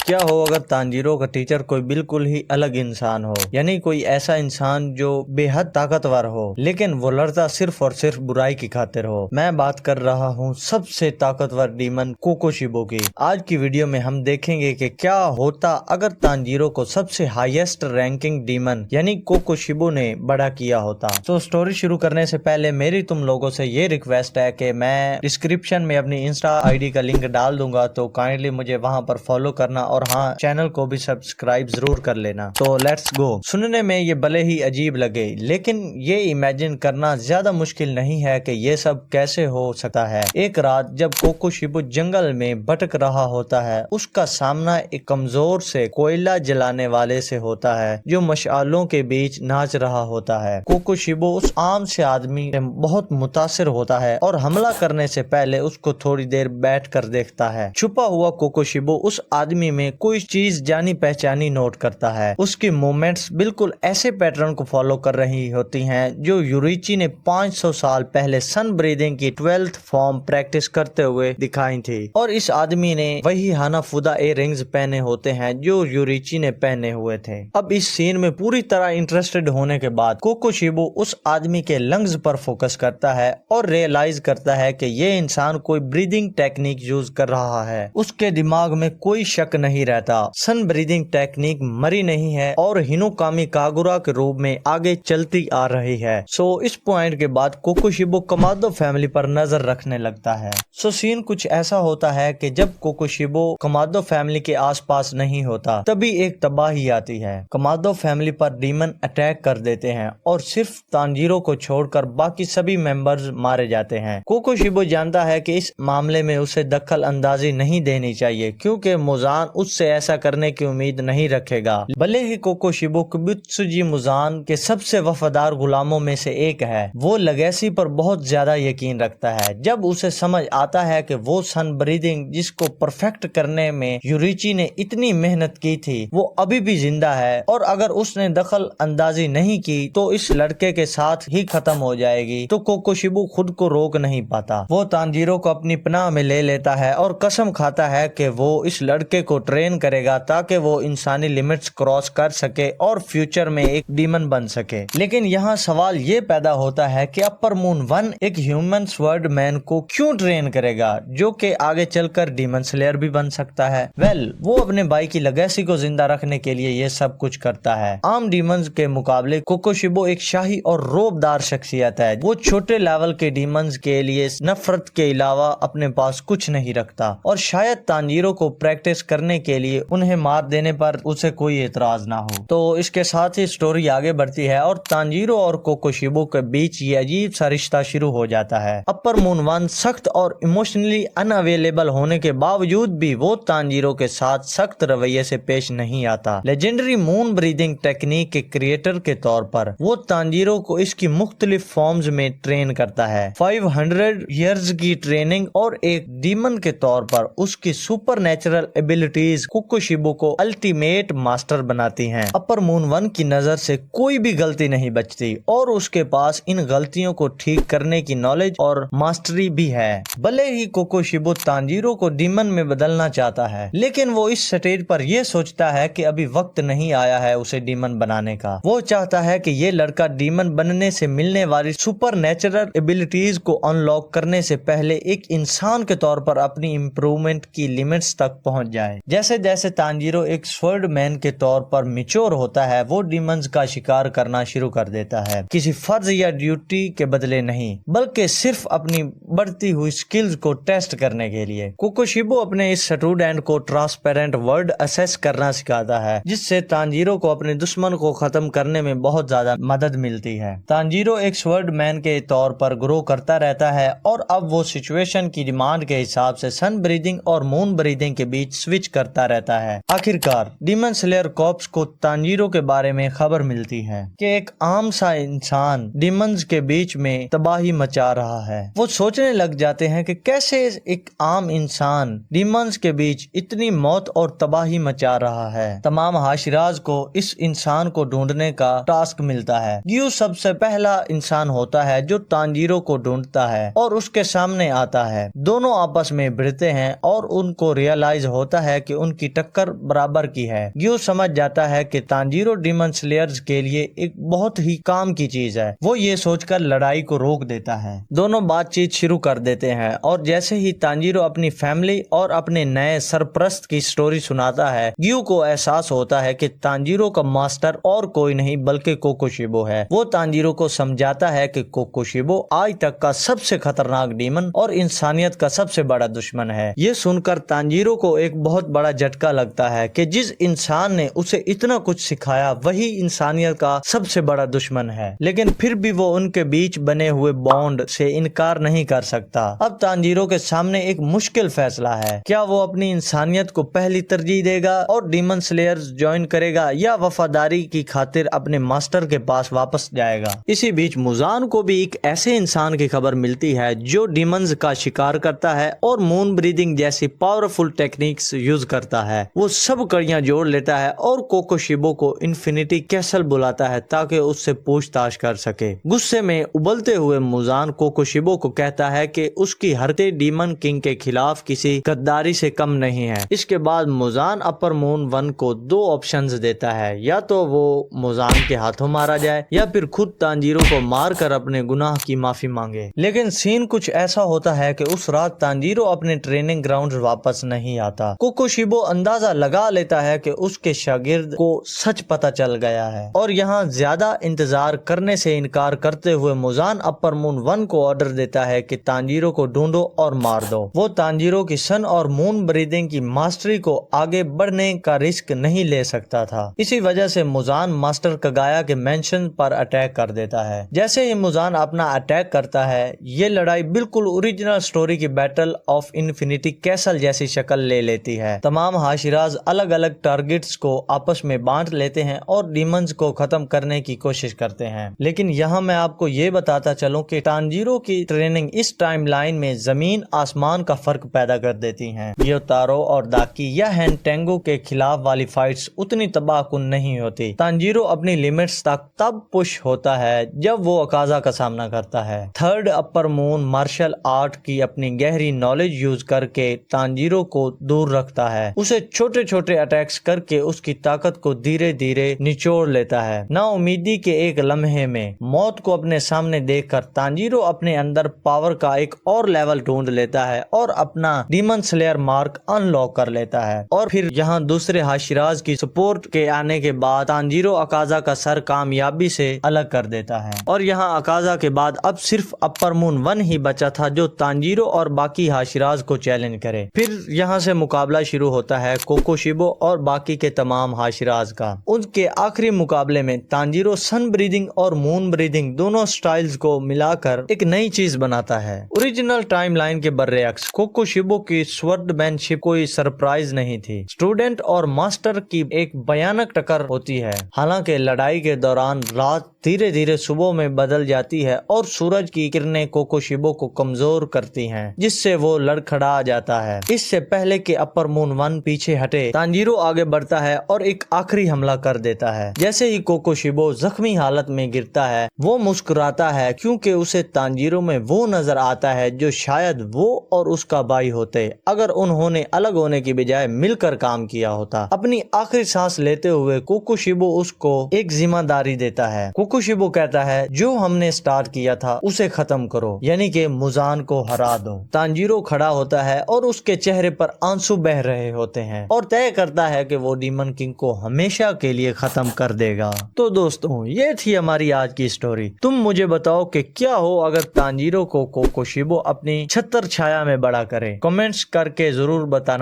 क्या हो अगर तांजीरो का टीचर कोई बिल्कुल ही अलग इंसान हो, यानी कोई ऐसा इंसान जो बेहद ताकतवर हो लेकिन वो लड़ता सिर्फ और सिर्फ बुराई की खातिर हो। मैं बात कर रहा हूँ सबसे ताकतवर डीमन कोकोशिबो की। आज की वीडियो में हम देखेंगे कि क्या होता अगर तांजीरो को सबसे हाईएस्ट रैंकिंग डीमन यानी कोकोशिबो ने बड़ा किया होता। तो स्टोरी शुरू करने से पहले मेरी तुम लोगों से ये रिक्वेस्ट है कि मैं डिस्क्रिप्शन में अपनी इंस्टा आईडी का लिंक डाल दूंगा, तो काइंडली मुझे वहां पर फॉलो करना और हाँ, चैनल को भी सब्सक्राइब जरूर कर लेना। तो लेट्स गो। सुनने में ये भले ही अजीब लगे लेकिन ये इमेजिन करना ज्यादा मुश्किल नहीं है कि ये सब कैसे हो सकता है। एक रात जब कोकोशिबो जंगल में भटक रहा होता है, उसका सामना एक कमजोर से कोयला जलाने वाले से होता है जो मशालों के बीच नाच रहा होता है। कोकोशिबो उस आम से आदमी से बहुत मुतासिर होता है और हमला करने से पहले उसको थोड़ी देर बैठ कर देखता है। छुपा हुआ कोकोशिबो उस आदमी में कोई चीज जानी पहचानी नोट करता है। उसकी मूवमेंट्स बिल्कुल ऐसे पैटर्न को फॉलो कर रही होती हैं जो यूरिची ने 500 साल पहले सन ब्रीदिंग की 12th फॉर्म प्रैक्टिस करते हुए दिखाई थी। और इस आदमी ने वही हानाफुदा इयररिंग्स पहने होते हैं जो यूरिची ने पहने हुए थे। अब इस सीन में पूरी तरह इंटरेस्टेड होने के बाद कोकोशिबो उस आदमी के लंग्स पर फोकस करता है और रियलाइज करता है कि ये इंसान कोई ब्रीदिंग टेक्निक यूज कर रहा है। उसके दिमाग में कोई शक नहीं रहता, सन ब्रीदिंग टेक्निक मरी नहीं है और हिनोकामी कागुरा के रूप में आगे चलती आ रही है। सो इस पॉइंट के बाद कोकोशिबो कमादो फैमिली पर नजर रखने लगता है। सो सीन कुछ ऐसा होता है कि जब कोकोशिबो कमादो फैमिली के आसपास नहीं होता तभी एक तबाही आती है। कमादो फैमिली पर डीमन अटैक कर देते हैं और सिर्फ तांजीरो को छोड़कर बाकी सभी मेंबर्स मारे जाते हैं। कोकोशिबो जानता है कि इस मामले में उसे दखल अंदाजी नहीं देनी चाहिए क्योंकि मुजान उससे ऐसा करने की उम्मीद नहीं रखेगा। भले ही कोकोशिबो किबुत्सुजी मुजान के सबसे वफादार गुलामों में से एक है, वो लेगेसी पर बहुत ज्यादा यकीन रखता है। जब उसे समझ आता है कि वो सन ब्रीदिंग जिसको परफेक्ट करने में यूरिची ने इतनी मेहनत की थी वो अभी भी जिंदा है और अगर उसने दखल अंदाजी नहीं की तो इस लड़के के साथ ही खत्म हो जाएगी, तो कोकोशिबो खुद को रोक नहीं पाता। वो तांजीरो को अपनी पनाह में ले लेता है और कसम खाता है कि वो इस लड़के को ट्रेन करेगा ताकि वो इंसानी लिमिट्स क्रॉस कर सके और फ्यूचर में एक डीमन बन सके। लेकिन यहाँ सवाल ये पैदा होता है कि अपर मून 1 एक ह्यूमन स्वर्ड मैन को क्यों ट्रेन करेगा जो कि आगे चलकर डीमन स्लेयर भी बन सकता है। वो अपने भाई की लेगेसी को जिंदा रखने के लिए ये सब कुछ करता है। आम डीमंस के मुकाबले कोकोशिबो एक शाही और रोबदार शख्सियत है। वो छोटे लेवल के डीमंस के लिए नफरत के अलावा अपने पास कुछ नहीं रखता और शायद तांजीरो को प्रैक्टिस करने के लिए उन्हें मार देने पर उसे कोई एतराज ना हो। तो इसके साथ ही स्टोरी आगे बढ़ती है और तांजीरो और कोकोशिबो के बीच ये अजीब सा रिश्ता शुरू हो जाता है। अपर मून 1 सख्त और इमोशनली अनअवेलेबल होने के बावजूद भी वो तांजीरो के साथ सख्त रवैये से पेश नहीं आता। लेजेंडरी मून ब्रीदिंग टेक्निक के क्रिएटर के तौर पर वो तांजीरो को इसकी मुख्तलिफ फॉर्म्स में ट्रेन करता है। 500 ईयर्स की ट्रेनिंग और एक डीमन के तौर पर उसकी सुपर नेचुरल एबिलिटीज कोकोशिबो को अल्टीमेट मास्टर बनाती हैं। अपर मून 1 की नजर से कोई भी गलती नहीं बचती और उसके पास इन गलतियों को ठीक करने की नॉलेज और मास्टरी भी है। भले ही कोकोशिबो तांजीरो को डीमन में बदलना चाहता है लेकिन वो इस स्टेज पर यह सोचता है कि अभी वक्त नहीं आया है उसे डीमन बनाने का। वो चाहता है कि ये लड़का डीमन बनने से मिलने वाली सुपर नेचुरल एबिलिटीज को अनलॉक करने से पहले एक इंसान के तौर पर अपनी इम्प्रूवमेंट की लिमिट्स तक पहुंच जाए। जैसे जैसे तांजीरो एक स्वर्ड मैन के तौर पर मिच्योर होता है वो डीमंस का शिकार करना शुरू कर देता है, किसी फर्ज या ड्यूटी के बदले नहीं बल्कि सिर्फ अपनी बढ़ती हुई स्किल्स को टेस्ट करने के लिए। कोकोशिबो अपने इस स्टूडेंट को ट्रांसपेरेंट वर्ड असेस करना सिखाता है जिससे तांजीरो को अपने दुश्मन को खत्म करने में बहुत ज्यादा मदद मिलती है। तांजीरो एक स्वर्ड मैन के तौर पर ग्रो करता रहता है और अब वो सिचुएशन की डिमांड के हिसाब से सन ब्रीदिंग और मून ब्रीदिंग के बीच स्विच करता रहता है। आखिरकार डीमन स्लेयर कॉर्प्स को तांजीरो के बारे में खबर मिलती है कि एक आम सा इंसान डीमंस के बीच में तबाही मचा रहा है। वो सोचने लग जाते हैं कि कैसे एक आम इंसान डीमंस के बीच इतनी मौत और तबाही मचा रहा है। तमाम हाशिराज को इस इंसान को ढूंढने का टास्क मिलता है। ग्यू सबसे पहला इंसान होता है जो तांजीरो को ढूंढता है और उसके सामने आता है। दोनों आपस में भिड़ते हैं और उनको रियलाइज होता है कि उनकी टक्कर बराबर की है। ग्यू समझ जाता है कि तांजीरो डीमन स्लेयर्स के लिए एक बहुत ही काम की चीज है। वो ये सोचकर लड़ाई को रोक देता है। दोनों बातचीत शुरू कर देते हैं और जैसे ही तांजीरो अपनी फैमिली और अपने नए सरप्रस्त की स्टोरी सुनाता है, ग्यू को एहसास होता है कि तांजीरो का मास्टर और कोई नहीं बल्कि कोकोशिबो है। वो तांजीरो को समझाता है कि कोकोशिबो आज तक का सबसे खतरनाक डीमन और इंसानियत का सबसे बड़ा दुश्मन है। ये सुनकर तांजीरो को एक बहुत बड़ा झटका लगता है कि जिस इंसान ने उसे इतना कुछ सिखाया वही इंसानियत का सबसे बड़ा दुश्मन है, लेकिन फिर भी वो उनके बीच बने हुए बॉन्ड से इनकार नहीं कर सकता। अब तांजीरो के सामने एक मुश्किल फैसला है। क्या वो अपनी इंसानियत को पहली तरजीह देगा और डीमन स्लेयर्स ज्वाइन करेगा या वफादारी की खातिर अपने मास्टर के पास वापस जाएगा। इसी बीच मुजान को भी एक ऐसे इंसान की खबर मिलती है जो डीमंस का शिकार करता है और मून ब्रीदिंग जैसी पावरफुल टेक्निक्स यूज करता है। वो सब कड़ियां जोड़ लेता है और कोकोशिबो को इन्फिनिटी कैसल बुलाता है ताकि उससे पूछताछ कर सके। गुस्से में उबलते हुए मुजान कोकोशिबो को कहता है कि उसकी हरकतें डीमन किंग के खिलाफ किसी गद्दारी से कम नहीं है। इसके बाद मुजान अपर मून 1 को 2 ऑप्शंस देता है, या तो वो मुजान के हाथों मारा जाए या फिर खुद तांजीरो को मारकर अपने गुनाह की माफी मांगे। लेकिन सीन कुछ ऐसा होता है कि उस रात तांजीरो अपने ट्रेनिंग ग्राउंड वापस नहीं आता। कोकोशिबो अंदाजा लगा लेता है कि उसके शागिर्द को सच पता चल गया है और यहाँ ज्यादा इंतजार करने से इनकार करते हुए मुजान अपर मून 1 को ऑर्डर देता है कि तांजीरो को ढूंढो और मार दो। वो तांजीरो की सन और मून ब्रीदिंग की मास्टरी को आगे बढ़ने का रिस्क नहीं ले सकता था। इसी वजह से मुजान मास्टर कगाया के मेंशन पर अटैक कर देता है। जैसे ही मुजान अपना अटैक करता है, ये लड़ाई बिल्कुल ओरिजिनल स्टोरी की बैटल ऑफ इन्फिनिटी कैसल जैसी शक्ल ले लेती है। तमाम हाशिराज अलग अलग टारगेट्स को आपस में बांट लेते हैं और डीमंस को खत्म करने की कोशिश करते हैं। लेकिन यहाँ मैं आपको ये बताता चलूं कि तांजीरो की ट्रेनिंग इस टाइमलाइन में जमीन आसमान का फर्क पैदा कर देती है। ग्योतारो और दाकी या हेनटेंगो के खिलाफ वाली फाइट्स उतनी तबाहकुन नहीं होती। तांजीरो अपनी लिमिट्स तक तब पुश होता है जब वो अकाजा का सामना करता है। Third upper moon martial art की अपनी गहरी नॉलेज यूज करके तांजीरो को दूर रखता है। उसे छोटे छोटे अटैक्स करके उसकी ताकत को धीरे धीरे निचोड़ लेता है। ना उम्मीदी के एक लम्हे में मौत को अपने सामने देखकर तांजीरो अपने अंदर पावर का एक और लेवल ढूंढ लेता है और अपना डीमन स्लेयर मार्क अनलॉक कर लेता है। और फिर यहाँ दूसरे हाशिराज की सपोर्ट के आने के बाद तांजीरो अकाजा का सर कामयाबी से अलग कर देता है। और यहाँ अकाजा के बाद अब सिर्फ अपर मून 1 ही बचा था जो तांजीरो और बाकी हाशिराज को चैलेंज करे। फिर यहाँ से मुकाबला शुरू होता है कोकोशिबो और बाकी के तमाम हाशिराज का। उनके आखिरी मुकाबले में तांजीरो सन ब्रीदिंग और मून ब्रीदिंग दोनों स्टाइल्स को मिलाकर एक नई चीज बनाता है। ओरिजिनल टाइमलाइन के बर्रेअक्स कोकोशिबो की स्वॉर्डमैनशिप कोई सरप्राइज नहीं थी। स्टूडेंट और मास्टर की एक भयानक टक्कर होती है। हालांकि लड़ाई के दौरान रात धीरे धीरे सुबह में बदल जाती है और सूरज की किरणें कोकोशिबो को कमजोर करती हैं, जिससे वो लड़खड़ा जाता है। इससे पहले कि अपर मून 1 पीछे हटे, तांजीरो आगे बढ़ता है और एक आखिरी हमला कर देता है। जैसे ही कोकोशिबो जख्मी हालत में गिरता है, वो मुस्कुराता है क्योंकि उसे तांजीरो में वो नजर आता है जो शायद वो और उसका भाई होते अगर उन्होंने अलग होने की बजाय मिलकर काम किया होता। अपनी आखिरी सांस लेते हुए कोकोशिबो उसको एक जिम्मेदारी देता है। कोकोशिबो कहता है जो हमने स्टार्ट किया था उसे खत्म करो, यानी कि मुजान को हरा दो। तांजीरो खड़ा होता है और उसके चेहरे पर आंसू बह रहे होते हैं और तय करता है कि वो डीमन किंग को हमेशा के लिए खत्म कर देगा। तो दोस्तों, ये थी हमारी आज की स्टोरी। तुम मुझे बताओ कि क्या हो अगर तांजीरो को कोकोशिबो अपनी छत्र छाया में बड़ा करे। कमेंट्स करके जरूर बताना।